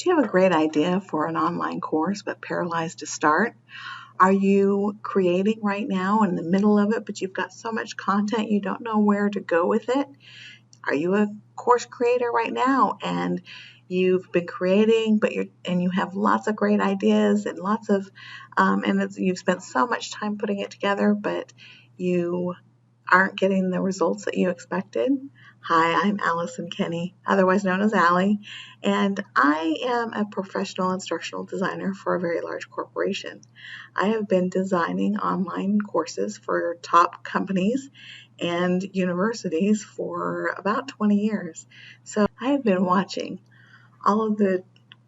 you have a great idea for an online course but paralyzed to start? Are you creating right now in the middle of it, but you've got so much content you don't know where to go with it? Are you a course creator right now and you've been creating, but you have lots of great ideas and lots of you've spent so much time putting it together, but you aren't getting the results that you expected? Hi, I'm Allison Kenny, otherwise known as Allie, and I am a professional instructional designer for a very large corporation. I have been designing online courses for top companies and universities for about 20 years. So I have been watching all of the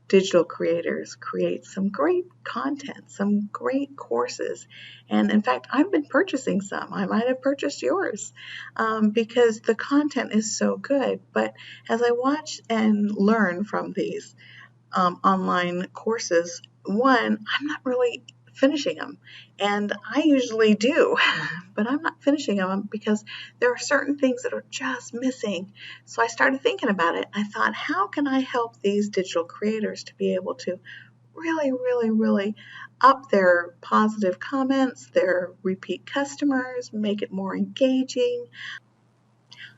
digital creators create some great content, some great courses. And in fact, I've been purchasing some. I might have purchased yours because the content is so good. But as I watch and learn from these online courses, one, I'm not really finishing them. And I usually do, but I'm not finishing them because there are certain things that are just missing. So I started thinking about it. I thought, how can I help these digital creators to be able to really up their positive comments, their repeat customers, make it more engaging?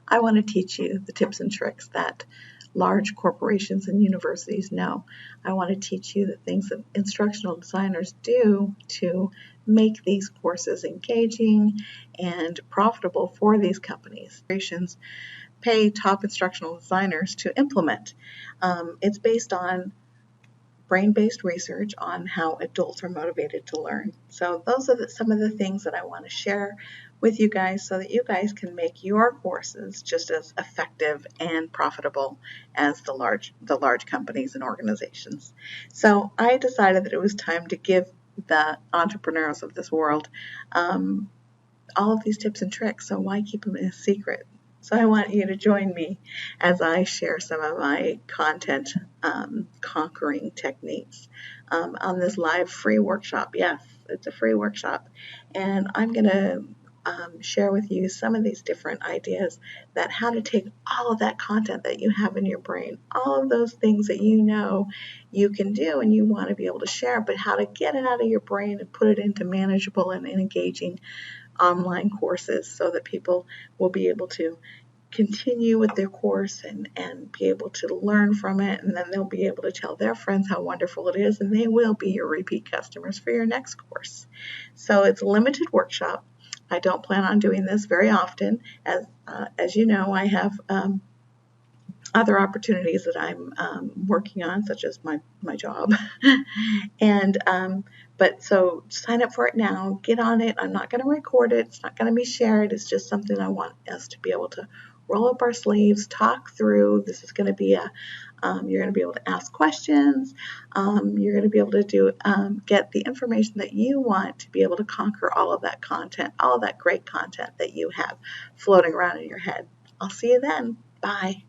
I want to teach you the tips and tricks that large corporations and universities know. I want to teach you the things that instructional designers do to make these courses engaging and profitable for these companies. Corporations pay top instructional designers to implement. It's based on brain-based research on how adults are motivated to learn. So those are some of the things that I want to share with you guys so that you guys can make your courses just as effective and profitable as the large companies and organizations. So I decided that it was time to give the entrepreneurs of this world all of these tips and tricks. So why keep them a secret? So I want you to join me as I share some of my content conquering techniques on this live free workshop. Yes, it's a free workshop. And I'm going to share with you some of these different ideas that how to take all of that content that you have in your brain, all of those things that you know you can do and you want to be able to share, but how to get it out of your brain and put it into manageable and engaging online courses so that people will be able to continue with their course and be able to learn from it, and then they'll be able to tell their friends how wonderful it is, and they will be your repeat customers for your next course. So it's a limited workshop. I don't plan on doing this very often. As you know, I have other opportunities that I'm working on, such as my job. But so sign up for it now, get on it. I'm not going to record it. It's not going to be shared. It's just something I want us to be able to roll up our sleeves, talk through. This is going to be you're going to be able to ask questions. You're going to be able to get the information that you want to be able to conquer all of that content, all of that great content that you have floating around in your head. I'll see you then. Bye.